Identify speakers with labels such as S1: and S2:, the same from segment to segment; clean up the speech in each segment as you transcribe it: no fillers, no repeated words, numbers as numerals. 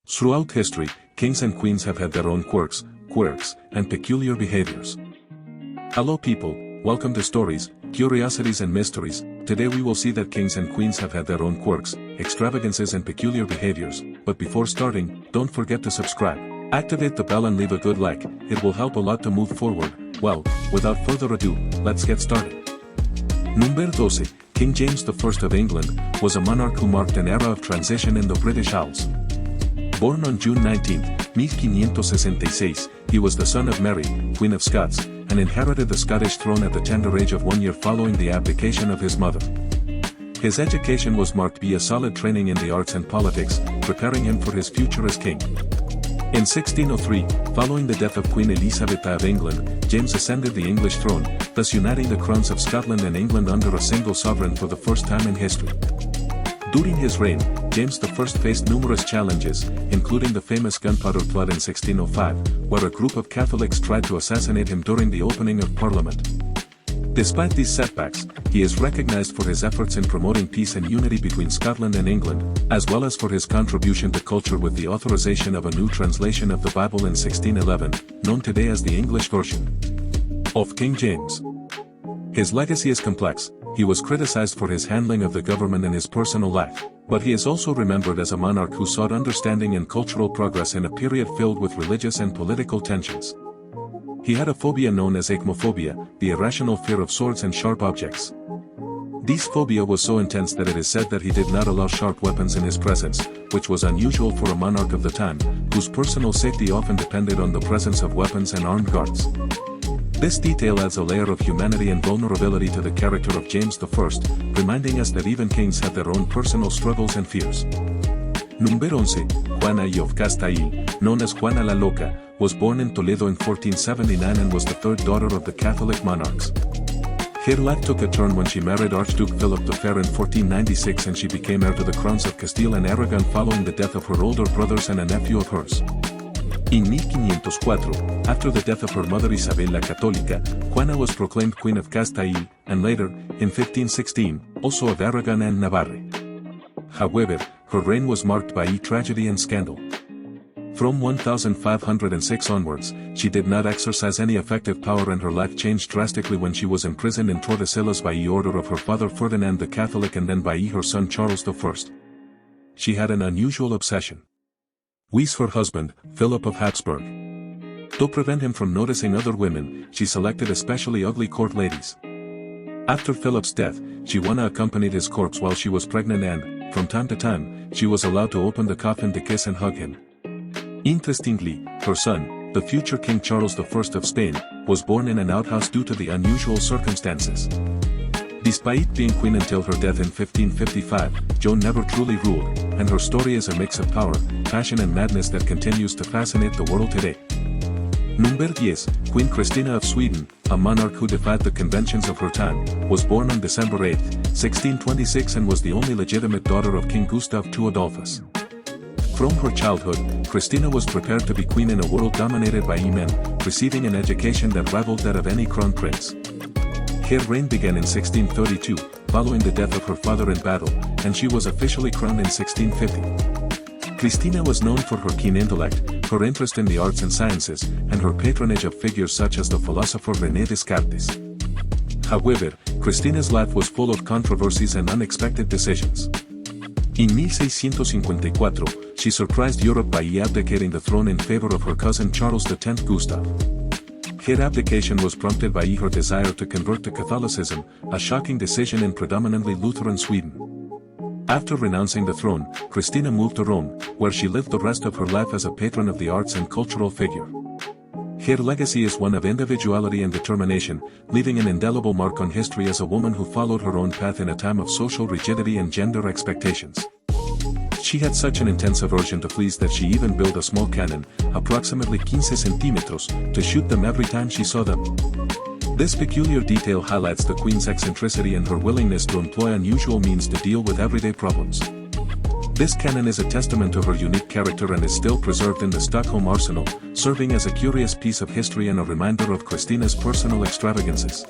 S1: Throughout history, kings and queens have had their own quirks, and peculiar behaviors. Hello people, welcome to Stories, Curiosities and Mysteries. Today we will see that kings and queens have had their own quirks, extravagances and peculiar behaviors, but before starting, don't forget to subscribe. Activate the bell and leave a good like, it will help a lot to move forward. Well, without further ado, let's get started. Number 12, King James I of England, was a monarch who marked an era of transition in the British Isles. Born on June 19, 1566, he was the son of Mary, Queen of Scots, and inherited the Scottish throne at the tender age of 1 year following the abdication of his mother. His education was marked by a solid training in the arts and politics, preparing him for his future as king. In 1603, following the death of Queen Elizabeth of England, James ascended the English throne, thus uniting the crowns of Scotland and England under a single sovereign for the first time in history. During his reign, James I faced numerous challenges, including the famous Gunpowder Plot in 1605, where a group of Catholics tried to assassinate him during the opening of Parliament. Despite these setbacks, he is recognized for his efforts in promoting peace and unity between Scotland and England, as well as for his contribution to culture with the authorization of a new translation of the Bible in 1611, known today as the English version of King James. His legacy is complex. He was criticized for his handling of the government in his personal life, but he is also remembered as a monarch who sought understanding and cultural progress in a period filled with religious and political tensions. He had a phobia known as acmophobia, the irrational fear of swords and sharp objects. This phobia was so intense that it is said that he did not allow sharp weapons in his presence, which was unusual for a monarch of the time, whose personal safety often depended on the presence of weapons and armed guards. This detail adds a layer of humanity and vulnerability to the character of James I, reminding us that even kings have their own personal struggles and fears. Number 11, Juana I of Castile, known as Juana la Loca, was born in Toledo in 1479 and was the third daughter of the Catholic monarchs. Her life took a turn when she married Archduke Philip the Fair in 1496 and she became heir to the crowns of Castile and Aragon following the death of her older brothers and a nephew of hers. In 1504, after the death of her mother Isabel la Católica, Juana was proclaimed Queen of Castile, and later, in 1516, also of Aragon and Navarre. However, her reign was marked by tragedy and scandal. From 1506 onwards, she did not exercise any effective power and her life changed drastically when she was imprisoned in Tordesillas by order of her father Ferdinand the Catholic and then by her son Charles I. She had an unusual obsession with her husband, Philip of Habsburg. To prevent him from noticing other women, she selected especially ugly court ladies. After Philip's death, Juana accompanied his corpse while she was pregnant and, from time to time, she was allowed to open the coffin to kiss and hug him. Interestingly, her son, the future King Charles I of Spain, was born in an outhouse due to the unusual circumstances. Despite being queen until her death in 1555, Joan never truly ruled, and her story is a mix of power, passion and madness that continues to fascinate the world today. Number 10, Queen Christina of Sweden, a monarch who defied the conventions of her time, was born on December 8, 1626 and was the only legitimate daughter of King Gustav II Adolphus. From her childhood, Christina was prepared to be queen in a world dominated by men, receiving an education that rivaled that of any crown prince. Her reign began in 1632, following the death of her father in battle, and she was officially crowned in 1650. Christina was known for her keen intellect, her interest in the arts and sciences, and her patronage of figures such as the philosopher René Descartes. However, Christina's life was full of controversies and unexpected decisions. In 1654, she surprised Europe by abdicating the throne in favor of her cousin Charles X Gustav. Her abdication was prompted by her desire to convert to Catholicism, a shocking decision in predominantly Lutheran Sweden. After renouncing the throne, Christina moved to Rome, where she lived the rest of her life as a patron of the arts and cultural figure. Her legacy is one of individuality and determination, leaving an indelible mark on history as a woman who followed her own path in a time of social rigidity and gender expectations. She had such an intense aversion to fleas that she even built a small cannon, approximately 15 centimeters, to shoot them every time she saw them. This peculiar detail highlights the Queen's eccentricity and her willingness to employ unusual means to deal with everyday problems. This cannon is a testament to her unique character and is still preserved in the Stockholm Arsenal, serving as a curious piece of history and a reminder of Christina's personal extravagances.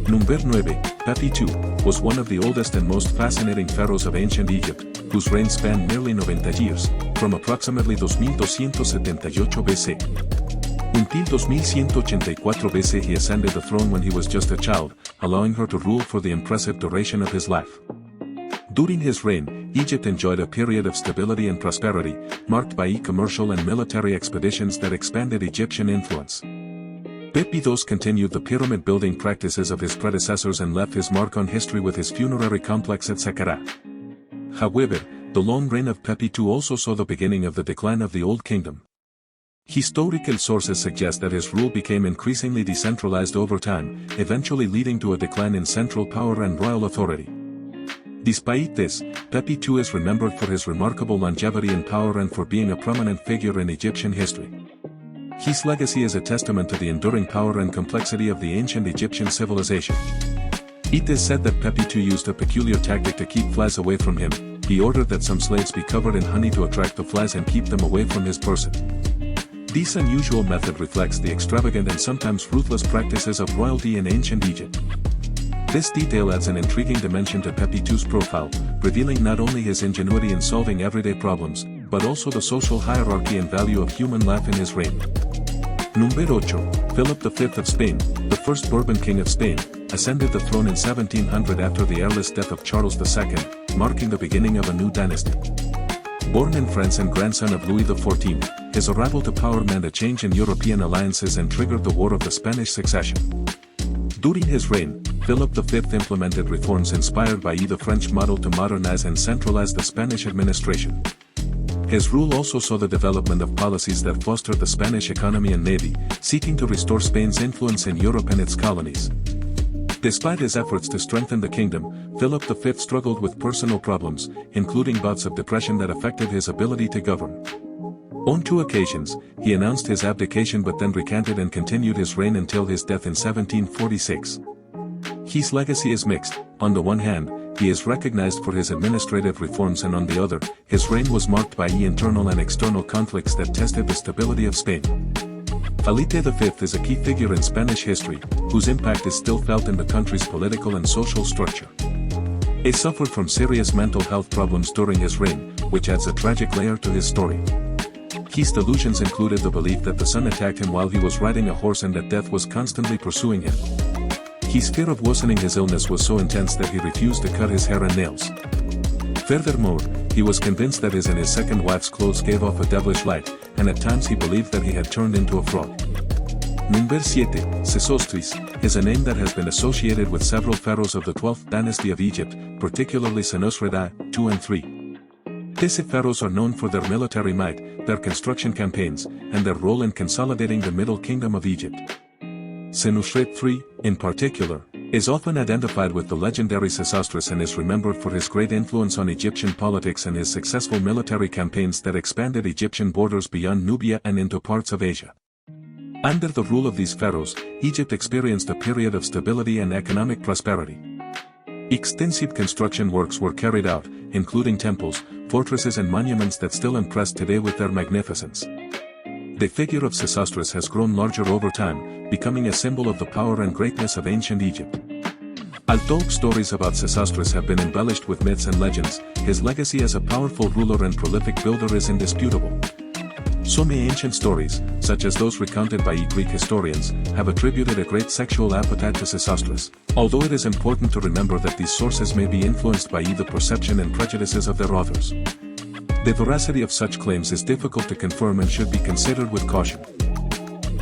S1: Number 9, Pepi II, was one of the oldest and most fascinating pharaohs of ancient Egypt, whose reign spanned nearly 90 years, from approximately 2278 BC. Until 2184 BC he ascended the throne when he was just a child, allowing her to rule for the impressive duration of his life. During his reign, Egypt enjoyed a period of stability and prosperity, marked by commercial and military expeditions that expanded Egyptian influence. Pepi II continued the pyramid-building practices of his predecessors and left his mark on history with his funerary complex at Saqqara. However, the long reign of Pepi II also saw the beginning of the decline of the Old Kingdom. Historical sources suggest that his rule became increasingly decentralized over time, eventually leading to a decline in central power and royal authority. Despite this, Pepi II is remembered for his remarkable longevity in power and for being a prominent figure in Egyptian history. His legacy is a testament to the enduring power and complexity of the ancient Egyptian civilization. It is said that Pepi II used a peculiar tactic to keep flies away from him. He ordered that some slaves be covered in honey to attract the flies and keep them away from his person. This unusual method reflects the extravagant and sometimes ruthless practices of royalty in ancient Egypt. This detail adds an intriguing dimension to Pepi II's profile, revealing not only his ingenuity in solving everyday problems, but also the social hierarchy and value of human life in his reign. Number 8, Philip V of Spain, the first Bourbon king of Spain, ascended the throne in 1700 after the heirless death of Charles II, marking the beginning of a new dynasty. Born in France and grandson of Louis XIV, his arrival to power meant a change in European alliances and triggered the War of the Spanish Succession. During his reign, Philip V implemented reforms inspired by the French model to modernize and centralize the Spanish administration. His rule also saw the development of policies that fostered the Spanish economy and navy, seeking to restore Spain's influence in Europe and its colonies. Despite his efforts to strengthen the kingdom, Philip V struggled with personal problems, including bouts of depression that affected his ability to govern. On 2 occasions, he announced his abdication but then recanted and continued his reign until his death in 1746. His legacy is mixed. On the one hand, he is recognized for his administrative reforms, and on the other, his reign was marked by internal and external conflicts that tested the stability of Spain. Felipe V is a key figure in Spanish history, whose impact is still felt in the country's political and social structure. He suffered from serious mental health problems during his reign, which adds a tragic layer to his story. His delusions included the belief that the sun attacked him while he was riding a horse and that death was constantly pursuing him. His fear of worsening his illness was so intense that he refused to cut his hair and nails. Furthermore, he was convinced that his and his second wife's clothes gave off a devilish light, and at times he believed that he had turned into a frog. Number 7, Sesostris, is a name that has been associated with several pharaohs of the 12th dynasty of Egypt, particularly Senusret I, II and III. These pharaohs are known for their military might, their construction campaigns, and their role in consolidating the Middle Kingdom of Egypt. Senusret III, in particular, is often identified with the legendary Sesostris and is remembered for his great influence on Egyptian politics and his successful military campaigns that expanded Egyptian borders beyond Nubia and into parts of Asia. Under the rule of these pharaohs, Egypt experienced a period of stability and economic prosperity. Extensive construction works were carried out, including temples, fortresses and monuments that still impress today with their magnificence. The figure of Sesostris has grown larger over time, becoming a symbol of the power and greatness of ancient Egypt. Although stories about Sesostris have been embellished with myths and legends, his legacy as a powerful ruler and prolific builder is indisputable. Some ancient stories, such as those recounted by Greek historians, have attributed a great sexual appetite to Sesostris, although it is important to remember that these sources may be influenced by the perception and prejudices of their authors. The veracity of such claims is difficult to confirm and should be considered with caution.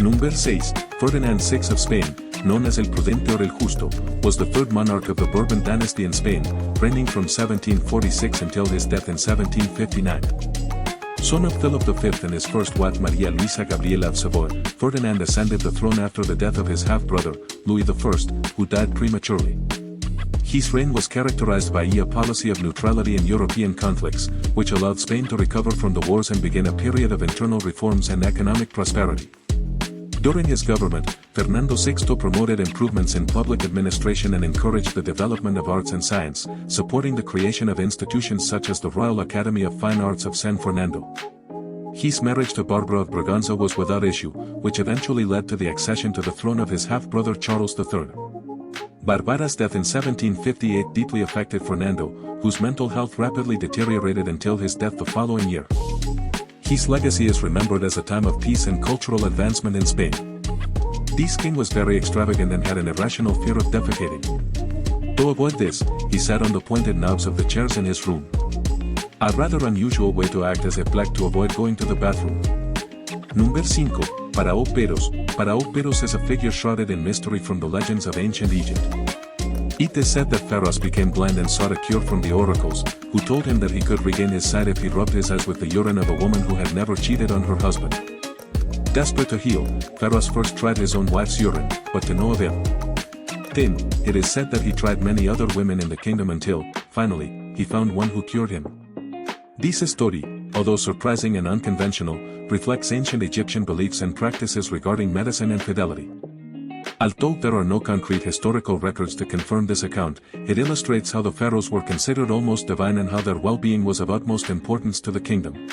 S1: Number 6, Ferdinand VI of Spain, known as El Prudente or El Justo, was the third monarch of the Bourbon dynasty in Spain, reigning from 1746 until his death in 1759. Son of Philip V and his first wife Maria Luisa Gabriela of Savoy, Ferdinand ascended the throne after the death of his half-brother, Louis I, who died prematurely. His reign was characterized by a policy of neutrality in European conflicts, which allowed Spain to recover from the wars and begin a period of internal reforms and economic prosperity. During his government, Fernando VI promoted improvements in public administration and encouraged the development of arts and science, supporting the creation of institutions such as the Royal Academy of Fine Arts of San Fernando. His marriage to Barbara of Braganza was without issue, which eventually led to the accession to the throne of his half-brother Charles III. Barbara's death in 1758 deeply affected Fernando, whose mental health rapidly deteriorated until his death the following year. His legacy is remembered as a time of peace and cultural advancement in Spain. This king was very extravagant and had an irrational fear of defecating. To avoid this, he sat on the pointed knobs of the chairs in his room. A rather unusual way to act as if black to avoid going to the bathroom. Number 5. Paraoperos is a figure shrouded in mystery from the legends of ancient Egypt. It is said that Pharaoh became blind and sought a cure from the oracles, who told him that he could regain his sight if he rubbed his eyes with the urine of a woman who had never cheated on her husband. Desperate to heal, Pharaoh first tried his own wife's urine, but to no avail. Then, it is said that he tried many other women in the kingdom until, finally, he found one who cured him. This story, although surprising and unconventional, reflects ancient Egyptian beliefs and practices regarding medicine and fidelity. Although there are no concrete historical records to confirm this account, it illustrates how the pharaohs were considered almost divine and how their well-being was of utmost importance to the kingdom.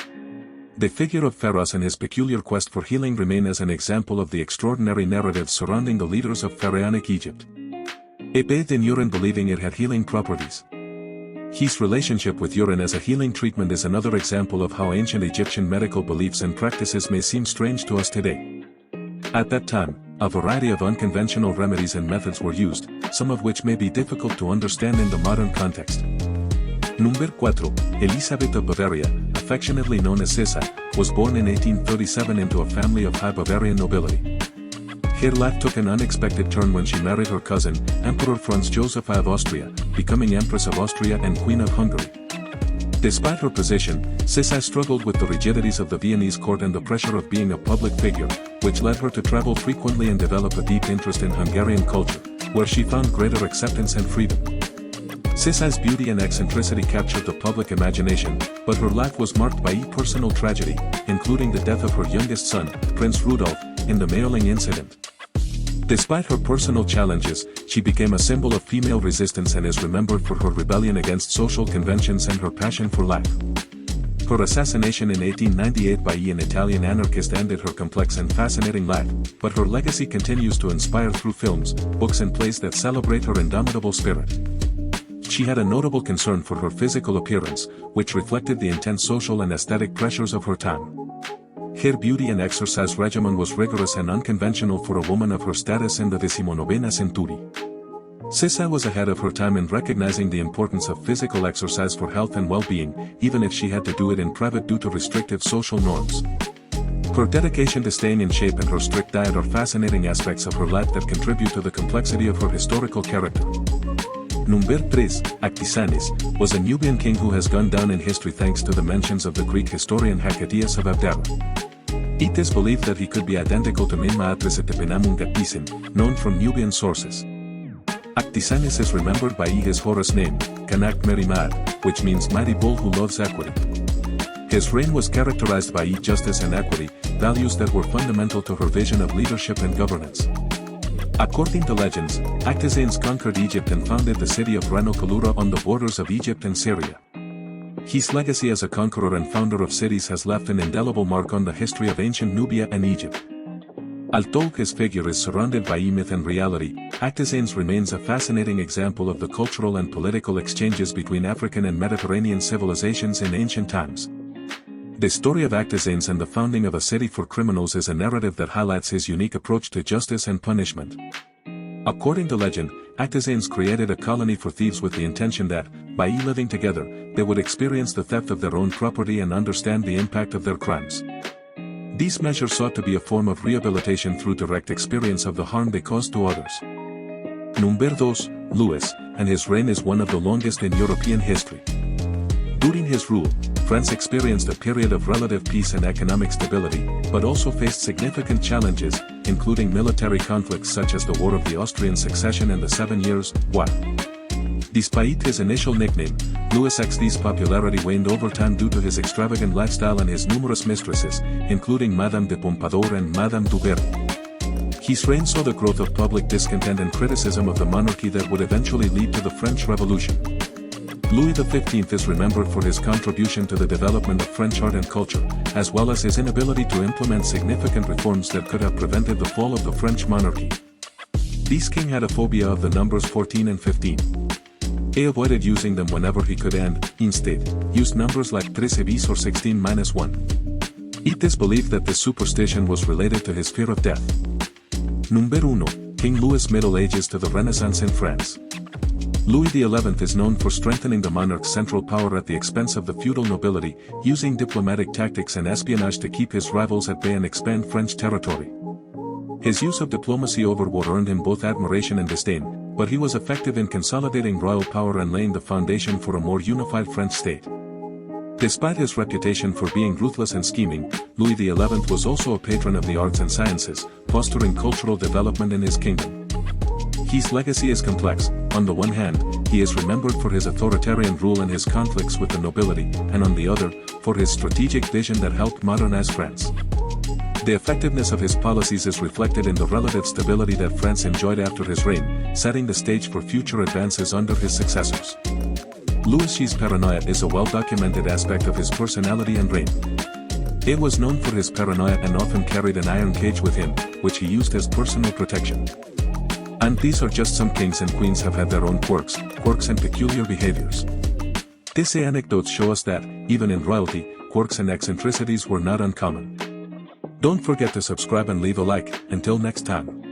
S1: The figure of Pharaoh and his peculiar quest for healing remain as an example of the extraordinary narratives surrounding the leaders of pharaonic Egypt. He bathed in urine believing it had healing properties. His relationship with urine as a healing treatment is another example of how ancient Egyptian medical beliefs and practices may seem strange to us today. At that time, a variety of unconventional remedies and methods were used, some of which may be difficult to understand in the modern context. Number 4. Elizabeth of Bavaria, affectionately known as Sisa, was born in 1837 into a family of high Bavarian nobility. Her life took an unexpected turn when she married her cousin, Emperor Franz Joseph I of Austria, becoming Empress of Austria and Queen of Hungary. Despite her position, Sisa struggled with the rigidities of the Viennese court and the pressure of being a public figure, which led her to travel frequently and develop a deep interest in Hungarian culture, where she found greater acceptance and freedom. Sisa's beauty and eccentricity captured the public imagination, but her life was marked by a personal tragedy, including the death of her youngest son, Prince Rudolf, in the mailing incident. Despite her personal challenges, she became a symbol of female resistance and is remembered for her rebellion against social conventions and her passion for life. Her assassination in 1898 by an Italian anarchist ended her complex and fascinating life, but her legacy continues to inspire through films, books and plays that celebrate her indomitable spirit. She had a notable concern for her physical appearance, which reflected the intense social and aesthetic pressures of her time. Her beauty and exercise regimen was rigorous and unconventional for a woman of her status in the 19th century. Sisa was ahead of her time in recognizing the importance of physical exercise for health and well-being, even if she had to do it in private due to restrictive social norms. Her dedication to staying in shape and her strict diet are fascinating aspects of her life that contribute to the complexity of her historical character. Number 3. Actisanes, was a Nubian king who has gone down in history thanks to the mentions of the Greek historian Hecataeus of Abdera. It is believed that he could be identical to Minmaatris Etepenamun Gatisin, known from Nubian sources. Actisanes is remembered by his Horus name, Kanak Merimad, which means mighty bull who loves equity. His reign was characterized by justice and equity, values that were fundamental to her vision of leadership and governance. According to legends, Actisanes conquered Egypt and founded the city of Rano Kalura on the borders of Egypt and Syria. His legacy as a conqueror and founder of cities has left an indelible mark on the history of ancient Nubia and Egypt. Although his figure is surrounded by myth and reality, Actisanes remains a fascinating example of the cultural and political exchanges between African and Mediterranean civilizations in ancient times. The story of Actisanes and the founding of a city for criminals is a narrative that highlights his unique approach to justice and punishment. According to legend, Actisanes created a colony for thieves with the intention that, by living together, they would experience the theft of their own property and understand the impact of their crimes. These measures sought to be a form of rehabilitation through direct experience of the harm they caused to others. Number 2, Louis, and his reign is one of the longest in European history. During his rule, France experienced a period of relative peace and economic stability, but also faced significant challenges, including military conflicts such as the War of the Austrian Succession and the 7 Years' War. Despite his initial nickname, Louis XI's popularity waned over time due to his extravagant lifestyle and his numerous mistresses, including Madame de Pompadour and Madame du Barry. His reign saw the growth of public discontent and criticism of the monarchy that would eventually lead to the French Revolution. Louis XV is remembered for his contribution to the development of French art and culture, as well as his inability to implement significant reforms that could have prevented the fall of the French monarchy. This king had a phobia of the numbers 14 and 15. He avoided using them whenever he could and, instead, used numbers like 13 bis or 16-1. It is believed that this superstition was related to his fear of death. Number 1. King Louis, Middle Ages to the Renaissance in France. Louis XI is known for strengthening the monarch's central power at the expense of the feudal nobility, using diplomatic tactics and espionage to keep his rivals at bay and expand French territory. His use of diplomacy over war earned him both admiration and disdain, but he was effective in consolidating royal power and laying the foundation for a more unified French state. Despite his reputation for being ruthless and scheming, Louis XI was also a patron of the arts and sciences, fostering cultural development in his kingdom. His legacy is complex. On the one hand, he is remembered for his authoritarian rule and his conflicts with the nobility, and on the other, for his strategic vision that helped modernize France. The effectiveness of his policies is reflected in the relative stability that France enjoyed after his reign, setting the stage for future advances under his successors. Louis's paranoia is a well-documented aspect of his personality and reign. He was known for his paranoia and often carried an iron cage with him, which he used as personal protection. And these are just some kings and queens have had their own quirks and peculiar behaviors. These anecdotes show us that, even in royalty, quirks and eccentricities were not uncommon. Don't forget to subscribe and leave a like. Until next time.